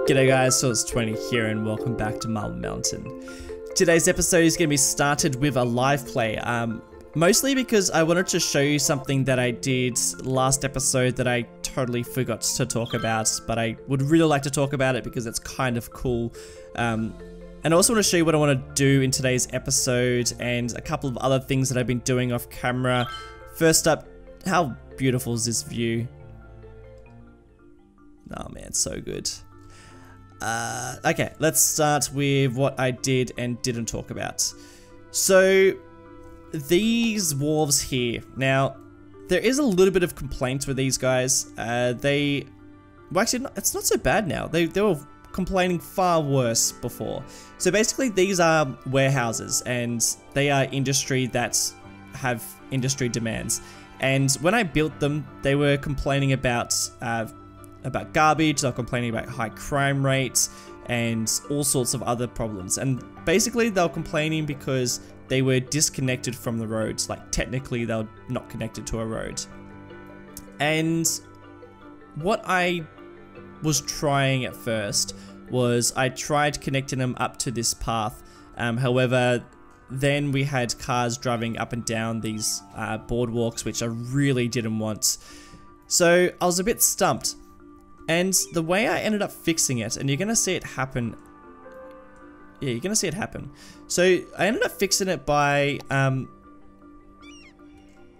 G'day guys, so it's 20 here and welcome back to Marble Mountain. Today's episode is going to be started with a live play, mostly because I wanted to show you something that I did last episode that I totally forgot to talk about, but I would really like to talk about it because it's kind of cool. And I also want to show you what I want to do in today's episode and a couple of other things that I've been doing off camera. First up, how beautiful is this view? Oh man, so good. Okay, let's start with what I did and didn't talk about. So, these wolves here. Now, there is a little bit of complaints with these guys. Well, actually, it's not so bad now. They were complaining far worse before. So basically, these are warehouses, and they are industry that have industry demands. And when I built them, they were complaining about garbage, they were complaining about high crime rates, and all sorts of other problems. And basically, they were complaining because they were disconnected from the roads. Like, technically, they were not connected to a road. And what I was trying at first was I tried connecting them up to this path. However, then we had cars driving up and down these boardwalks, which I really didn't want. So I was a bit stumped. And the way I ended up fixing it, and you're going to see it happen. Yeah, you're going to see it happen. So I ended up fixing it by...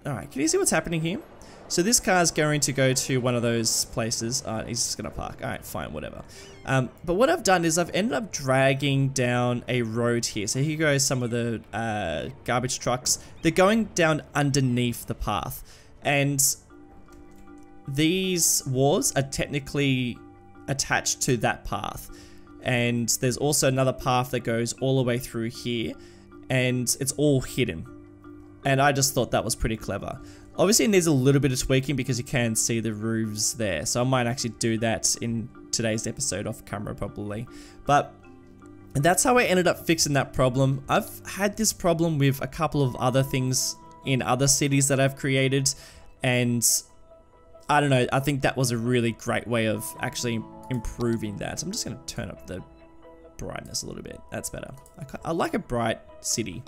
Alright, can you see what's happening here? So this car's going to go to one of those places. He's just going to park. Alright, fine, whatever. But what I've done is I've ended up dragging down a road here. So here goes some of the garbage trucks. They're going down underneath the path. And these walls are technically attached to that path. And there's also another path that goes all the way through here. And it's all hidden. And I just thought that was pretty clever. Obviously it needs a little bit of tweaking because you can see the roofs there. So I might actually do that in today's episode off camera probably. But that's how I ended up fixing that problem. I've had this problem with a couple of other things in other cities that I've created. And I don't know, I think that was a really great way of actually improving that. I'm just going to turn up the brightness a little bit. That's better. I like a bright city.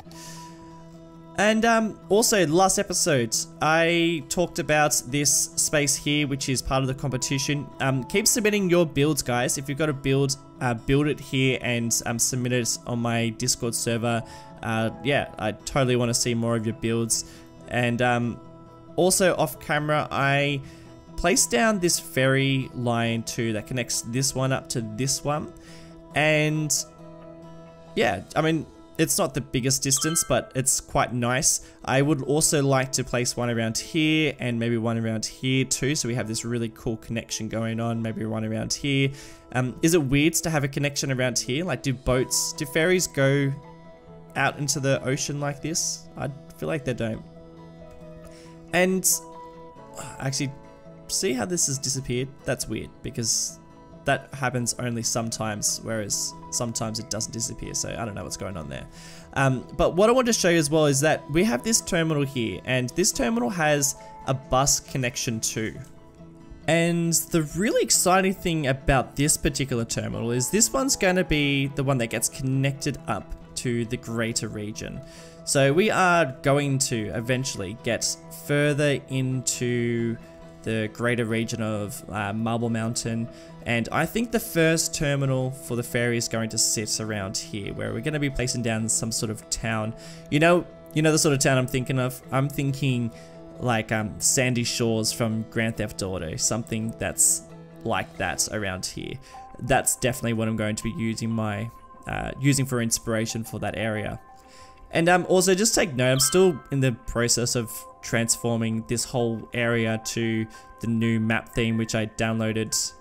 And also, last episode, I talked about this space here, which is part of the competition. Keep submitting your builds, guys. If you've got a build, build it here and submit it on my Discord server. Yeah, I totally want to see more of your builds. And also, off camera, I placed down this ferry line too that connects this one up to this one. And yeah, I mean, it's not the biggest distance, but it's quite nice. I would also like to place one around here and maybe one around here too. So we have this really cool connection going on, maybe one around here. Is it weird to have a connection around here? Like, do ferries go out into the ocean like this? I feel like they don't. And actually, see how this has disappeared? That's weird because that happens only sometimes, whereas sometimes it doesn't disappear. So I don't know what's going on there. But what I want to show you as well is that we have this terminal here, and this terminal has a bus connection too. And the really exciting thing about this particular terminal is this one's going to be the one that gets connected up to the greater region. So we are going to eventually get further into the greater region of Marble Mountain, and I think the first terminal for the ferry is going to sit around here, where we're going to be placing down some sort of town. You know the sort of town I'm thinking of? I'm thinking like Sandy Shores from Grand Theft Auto, something that's like that around here. That's definitely what I'm going to be using using for inspiration for that area. And also just take note, I'm still in the process of transforming this whole area to the new map theme, which I downloaded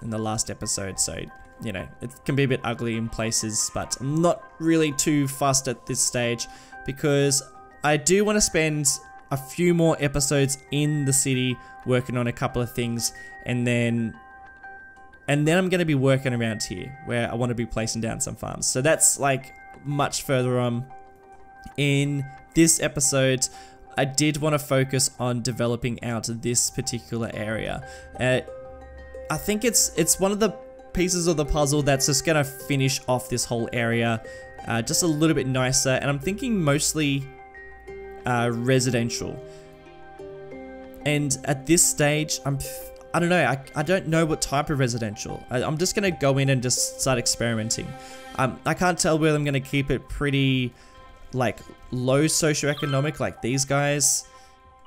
in the last episode. So, you know, it can be a bit ugly in places, but I'm not really too fussed at this stage because I do want to spend a few more episodes in the city working on a couple of things, and then I'm going to be working around here where I want to be placing down some farms. So that's like much further on. In this episode, I did want to focus on developing out this particular area. I think it's one of the pieces of the puzzle that's just gonna finish off this whole area just a little bit nicer, and I'm thinking mostly residential. And at this stage, I don't know, I don't know what type of residential. I'm just gonna go in and just start experimenting. I can't tell whether I'm gonna keep it pretty like low socioeconomic like these guys,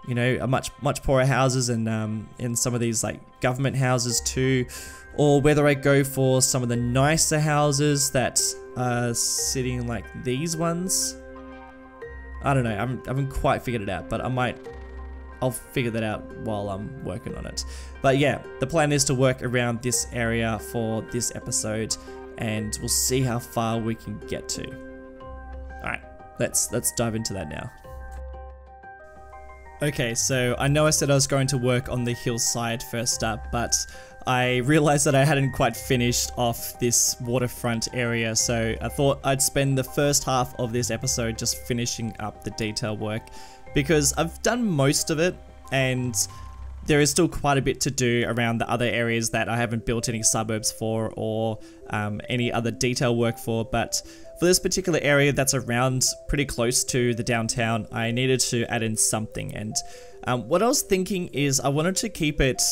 you know, much poorer houses, and in some of these like government houses too, or whether I go for some of the nicer houses that are sitting like these ones. I don't know, I haven't quite figured it out, but I'll figure that out while I'm working on it. But yeah, the plan is to work around this area for this episode, and we'll see how far we can get to. Alright, let's dive into that now. Okay, so I know I said I was going to work on the hillside first up, but I realized that I hadn't quite finished off this waterfront area, so I thought I'd spend the first half of this episode just finishing up the detail work, because I've done most of it, and there is still quite a bit to do around the other areas that I haven't built any suburbs for or any other detail work for. But for this particular area that's around pretty close to the downtown, I needed to add in something. And what I was thinking is I wanted to keep it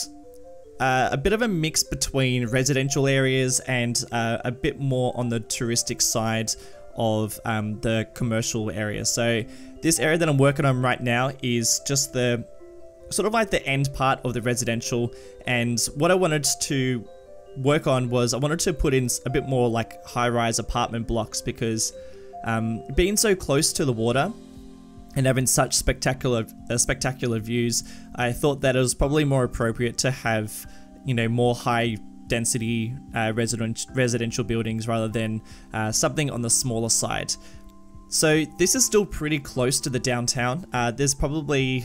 a bit of a mix between residential areas and a bit more on the touristic side of the commercial area. So this area that I'm working on right now is just the sort of like the end part of the residential, and what I wanted to work on was I wanted to put in a bit more like high-rise apartment blocks, because being so close to the water and having such spectacular views, I thought that it was probably more appropriate to have, you know, more high density residential buildings rather than something on the smaller side. So this is still pretty close to the downtown. There's probably,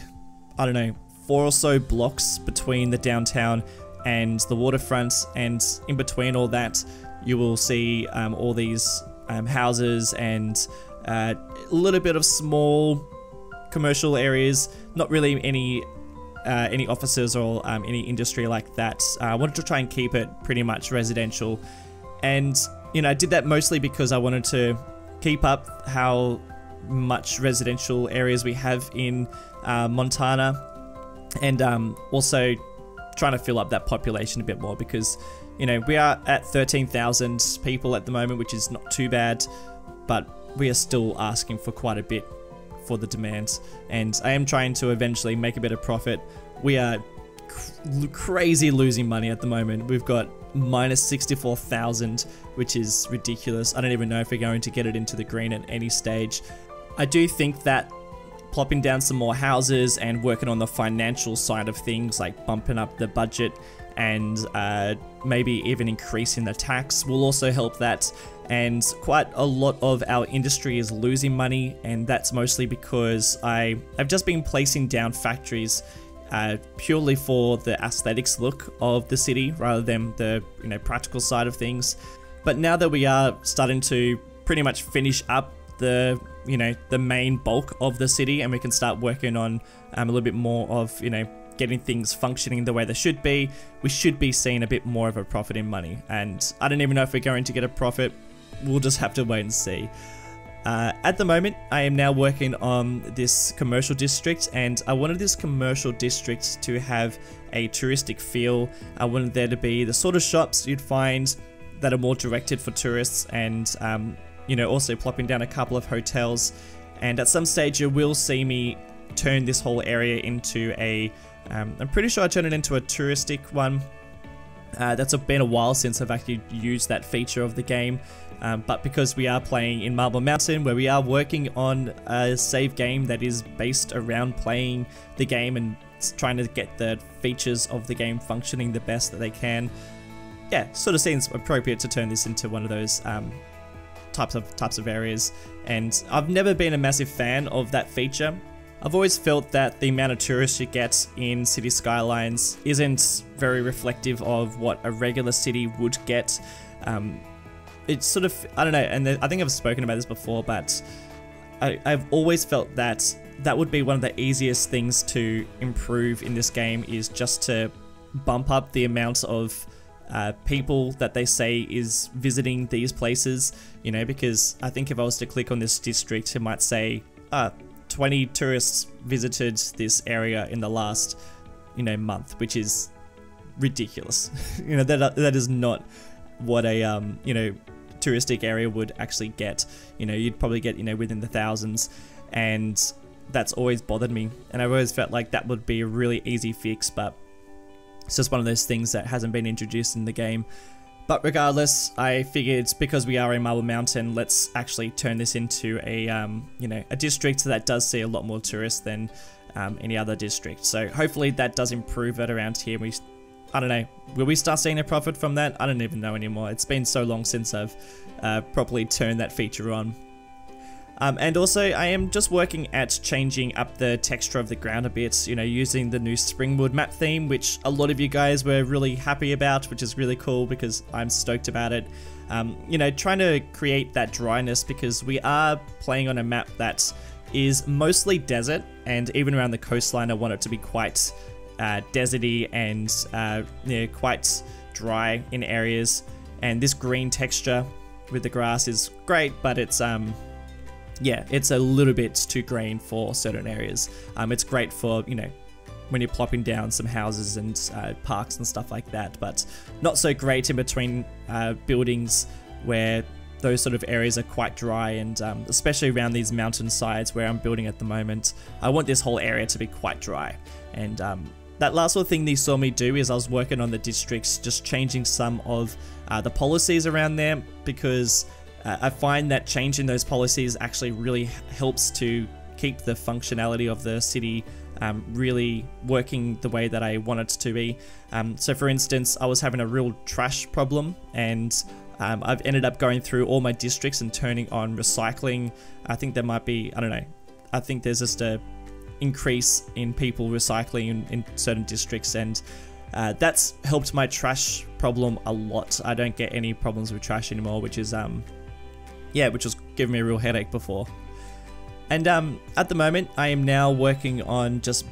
I don't know, 4 or so blocks between the downtown and the waterfront, and in between all that you will see all these houses and a little bit of small commercial areas, not really any offices or any industry like that. I wanted to try and keep it pretty much residential, and you know, I did that mostly because I wanted to keep up how much residential areas we have in Montana, and also trying to fill up that population a bit more, because you know, we are at 13,000 people at the moment, which is not too bad, but we are still asking for quite a bit for the demand, and I am trying to eventually make a bit of profit. We are crazy losing money at the moment. We've got minus 64,000, which is ridiculous. I don't even know if we're going to get it into the green at any stage. I do think that plopping down some more houses and working on the financial side of things, like bumping up the budget and maybe even increasing the tax, will also help that. And quite a lot of our industry is losing money, and that's mostly because I've just been placing down factories purely for the aesthetics look of the city rather than the, you know, practical side of things. But now that we are starting to pretty much finish up the, you know, the main bulk of the city, and we can start working on a little bit more of, you know, getting things functioning the way they should be, we should be seeing a bit more of a profit in money. And I don't even know if we're going to get a profit. We'll just have to wait and see. At the moment, I am now working on this commercial district, and I wanted this commercial district to have a touristic feel. I wanted there to be the sort of shops you'd find that are more directed for tourists, and you know, also plopping down a couple of hotels. And at some stage you will see me turn this whole area into a I'm pretty sure I turned it into a touristic one. That's been a while since I've actually used that feature of the game, but because we are playing in Marble Mountain, where we are working on a save game that is based around playing the game and trying to get the features of the game functioning the best that they can, yeah, sort of seems appropriate to turn this into one of those types of areas. And I've never been a massive fan of that feature. I've always felt that the amount of tourists you get in City Skylines isn't very reflective of what a regular city would get. It's sort of, I don't know, and I think I've spoken about this before, but I've always felt that that would be one of the easiest things to improve in this game, is just to bump up the amount of people that they say is visiting these places, you know, because I think if I was to click on this district, it might say 20 tourists visited this area in the last, you know, month, which is ridiculous. You know, that is not what a you know, touristic area would actually get. You know, you'd probably get, you know, within the thousands, and that's always bothered me, and I've always felt like that would be a really easy fix, but it's just one of those things that hasn't been introduced in the game. But regardless, I figured because we are in Marble Mountain, let's actually turn this into a you know, a district that does see a lot more tourists than any other district. So hopefully that does improve it around here. I don't know, will we start seeing a profit from that? I don't even know anymore. It's been so long since I've properly turned that feature on. And also, I am just working at changing up the texture of the ground a bit, you know, using the new Springwood map theme, which a lot of you guys were really happy about, which is really cool because I'm stoked about it. You know, trying to create that dryness, because we are playing on a map that is mostly desert, and even around the coastline I want it to be quite deserty and you know, quite dry in areas. And this green texture with the grass is great, but it's yeah, it's a little bit too green for certain areas. It's great for, you know, when you're plopping down some houses and parks and stuff like that, but not so great in between buildings where those sort of areas are quite dry, and especially around these mountain sides where I'm building at the moment. I want this whole area to be quite dry. And that last little thing that you saw me do is I was working on the districts, just changing some of the policies around there, because I find that changing those policies actually really helps to keep the functionality of the city really working the way that I want it to be. So for instance, I was having a real trash problem, and I've ended up going through all my districts and turning on recycling. I think there might be, I don't know, I think there's just a increase in people recycling in certain districts, and that's helped my trash problem a lot. I don't get any problems with trash anymore, which is yeah, which was giving me a real headache before. And at the moment, I am now working on just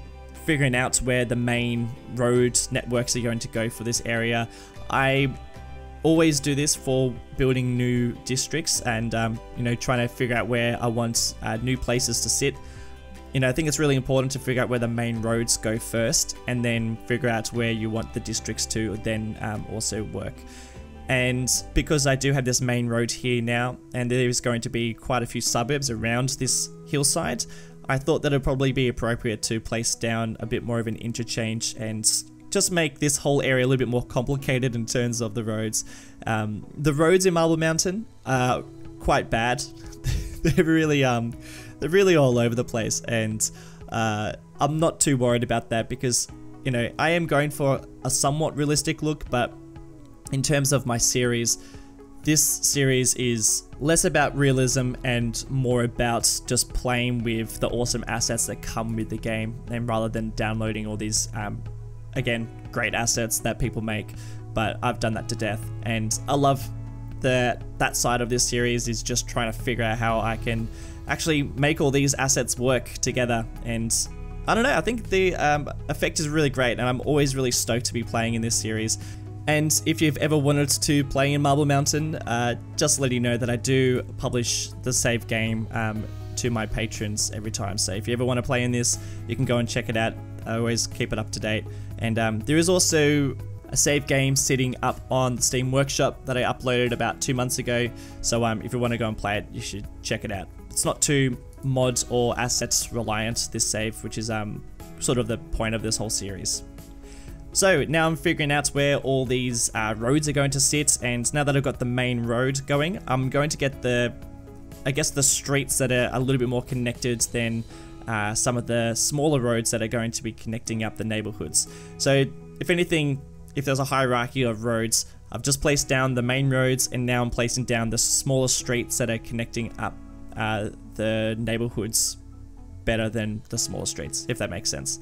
figuring out where the main road networks are going to go for this area. I always do this for building new districts, and you know, trying to figure out where I want new places to sit. You know, I think it's really important to figure out where the main roads go first, and then figure out where you want the districts to then also work. And because I do have this main road here now, and there is going to be quite a few suburbs around this hillside, I thought that it'd probably be appropriate to place down a bit more of an interchange and just make this whole area a little bit more complicated in terms of the roads. The roads in Marble Mountain are quite bad. They're really all over the place, and I'm not too worried about that, because, you know, I am going for a somewhat realistic look, but in terms of my series, this series is less about realism and more about just playing with the awesome assets that come with the game, and rather than downloading all these, again, great assets that people make. But I've done that to death, and I love that side of this series is just trying to figure out how I can actually make all these assets work together. And I don't know, I think the effect is really great, and I'm always really stoked to be playing in this series. And if you've ever wanted to play in Marble Mountain, just let you know that I do publish the save game to my patrons every time. So if you ever want to play in this, you can go and check it out. I always keep it up to date. And there is also a save game sitting up on the Steam Workshop that I uploaded about 2 months ago. So if you want to go and play it, you should check it out. It's not too mod or assets reliant, this save, which is sort of the point of this whole series. So now I'm figuring out where all these roads are going to sit, and now that I've got the main road going, I'm going to get I guess the streets that are a little bit more connected than some of the smaller roads that are going to be connecting up the neighborhoods. So if anything, if there's a hierarchy of roads, I've just placed down the main roads, and now I'm placing down the smaller streets that are connecting up the neighborhoods better than the smaller streets, if that makes sense.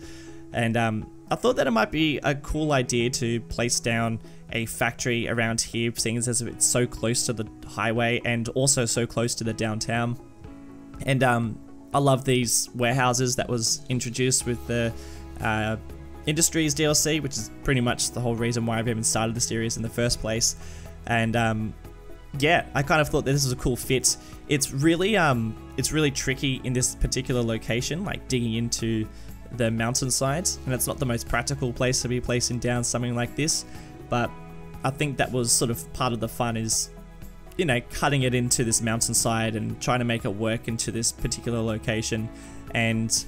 And I thought that it might be a cool idea to place down a factory around here, seeing as it's so close to the highway and also so close to the downtown. And I love these warehouses that was introduced with the Industries DLC, which is pretty much the whole reason why I've even started the series in the first place. And yeah, I kind of thought that this was a cool fit. It's really tricky in this particular location, like digging into the mountainside, and it's not the most practical place to be placing down something like this, but I think that was sort of part of the fun, is, you know, cutting it into this mountainside and trying to make it work into this particular location. And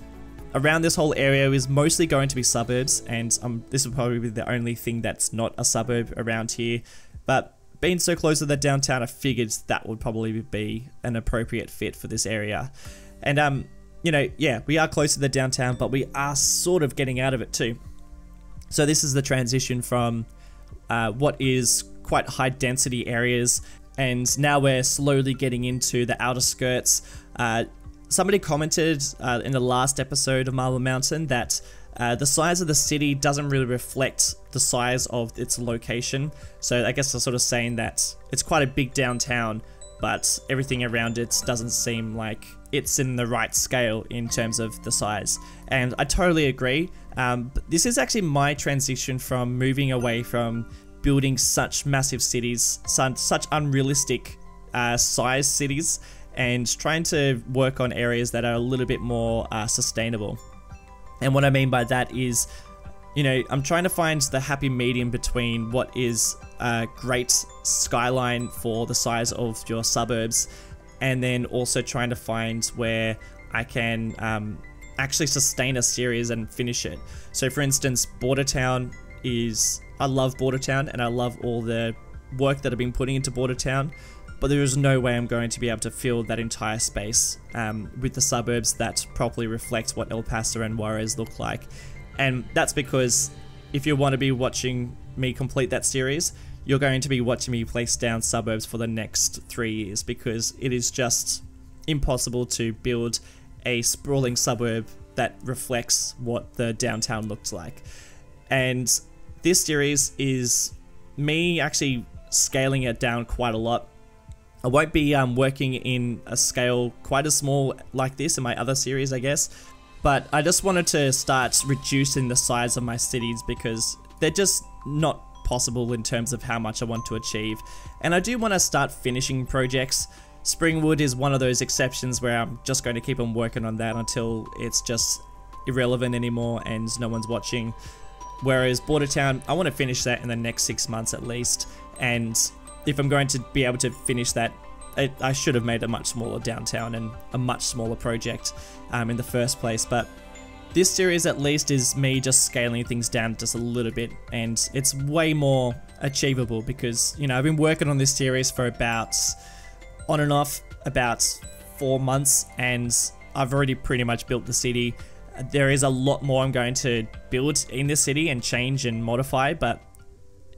around this whole area is mostly going to be suburbs, and this will probably be the only thing that's not a suburb around here, but being so close to the downtown, I figured that would probably be an appropriate fit for this area. And you know, yeah, we are close to the downtown, but we are sort of getting out of it too. So this is the transition from what is quite high density areas, and now we're slowly getting into the outer skirts. Somebody commented in the last episode of Marble Mountain that the size of the city doesn't really reflect the size of its location. So I guess they're sort of saying that it's quite a big downtown, but everything around it doesn't seem like it's in the right scale in terms of the size. And I totally agree. But this is actually my transition from moving away from building such massive cities, such unrealistic size cities, and trying to work on areas that are a little bit more sustainable. And what I mean by that is, you know, I'm trying to find the happy medium between what is a great skyline for the size of your suburbs, and then also trying to find where I can actually sustain a series and finish it. So for instance, Bordertown is, I love Bordertown and I love all the work that I've been putting into Bordertown, but there is no way I'm going to be able to fill that entire space with the suburbs that properly reflect what El Paso and Juarez look like. And that's because if you want to be watching me complete that series, you're going to be watching me place down suburbs for the next 3 years, because it is just impossible to build a sprawling suburb that reflects what the downtown looks like. And this series is me actually scaling it down quite a lot. I won't be working in a scale quite as small like this in my other series, I guess, but I just wanted to start reducing the size of my cities because they're just not possible in terms of how much I want to achieve. And I do want to start finishing projects. Springwood is one of those exceptions where I'm just going to keep on working on that until it's just irrelevant anymore and no one's watching. Whereas Bordertown, I want to finish that in the next 6 months at least. And if I'm going to be able to finish that, I should have made a much smaller downtown and a much smaller project in the first place. But this series at least is me just scaling things down just a little bit, and it's way more achievable because, you know, I've been working on this series for about, on and off, about 4 months, and I've already pretty much built the city. There is a lot more I'm going to build in this city and change and modify, but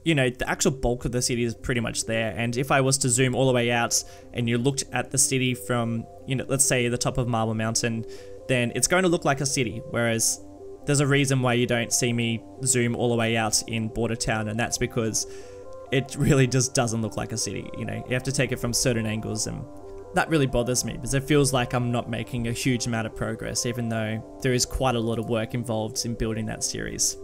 you know, the actual bulk of the city is pretty much there. And if I was to zoom all the way out and you looked at the city from, you know, let's say the top of Marble Mountain, then it's going to look like a city. Whereas there's a reason why you don't see me zoom all the way out in Bordertown, and that's because it really just doesn't look like a city. You know, you have to take it from certain angles, and that really bothers me because it feels like I'm not making a huge amount of progress, even though there is quite a lot of work involved in building that series.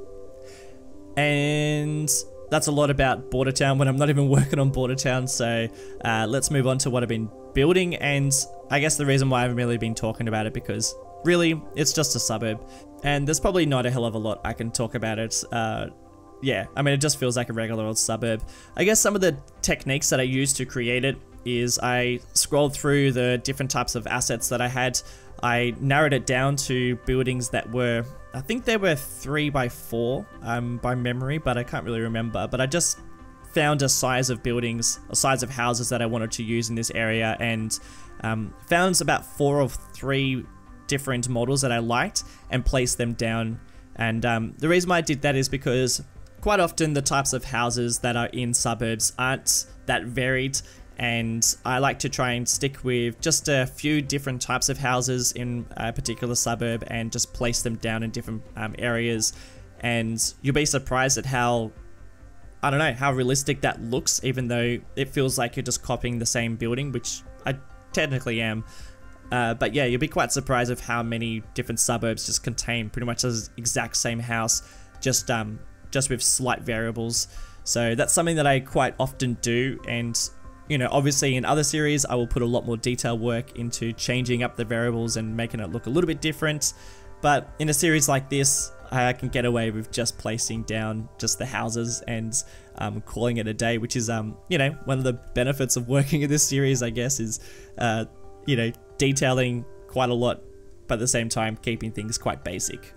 And that's a lot about Bordertown when I'm not even working on Bordertown, so let's move on to what I've been building. And I guess the reason why I haven't really been talking about it, because really it's just a suburb and there's probably not a hell of a lot I can talk about it. Yeah, I mean, it just feels like a regular old suburb. I guess some of the techniques that I used to create it is I scrolled through the different types of assets that I had. I narrowed it down to buildings that were, I think they were 3x4 by memory, but I can't really remember. But I just found a size of buildings, a size of houses that I wanted to use in this area, and found about 4 or 3 different models that I liked and placed them down. And the reason why I did that is because quite often the types of houses that are in suburbs aren't that varied, and I like to try and stick with just a few different types of houses in a particular suburb and just place them down in different areas. And you'll be surprised at how, I don't know, how realistic that looks, even though it feels like you're just copying the same building, which I technically am. But yeah, you'll be quite surprised of how many different suburbs just contain pretty much the exact same house. just with slight variables. So that's something that I quite often do, and you know, obviously in other series I will put a lot more detail work into changing up the variables and making it look a little bit different, but in a series like this I can get away with just placing down just the houses and calling it a day, which is you know, one of the benefits of working in this series, I guess, is you know, detailing quite a lot but at the same time keeping things quite basic.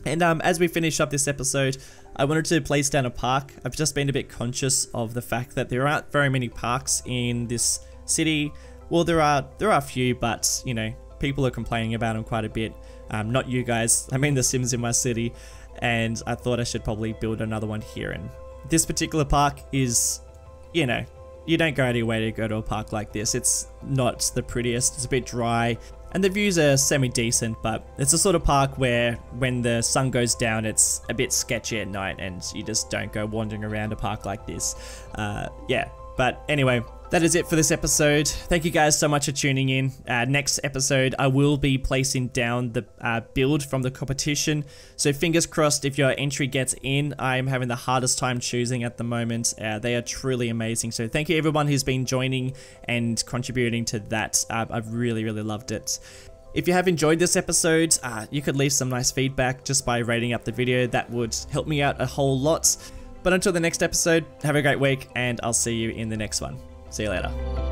And as we finish up this episode, I wanted to place down a park. I've just been a bit conscious of the fact that there aren't very many parks in this city. Well, there are a few, but you know, people are complaining about them quite a bit. Not you guys, I mean the Sims in my city, and I thought I should probably build another one here. And this particular park is, you know, you don't go out of your way to go to a park like this. It's not the prettiest, it's a bit dry, and the views are semi-decent, but it's the sort of park where when the sun goes down, it's a bit sketchy at night, and you just don't go wandering around a park like this. Yeah, but anyway, that is it for this episode. Thank you guys so much for tuning in. Next episode, I will be placing down the build from the competition. So fingers crossed if your entry gets in. I'm having the hardest time choosing at the moment. They are truly amazing. So thank you everyone who's been joining and contributing to that. I've really, really loved it. If you have enjoyed this episode, you could leave some nice feedback just by rating up the video. That would help me out a whole lot. But until the next episode, have a great week, and I'll see you in the next one. See you later.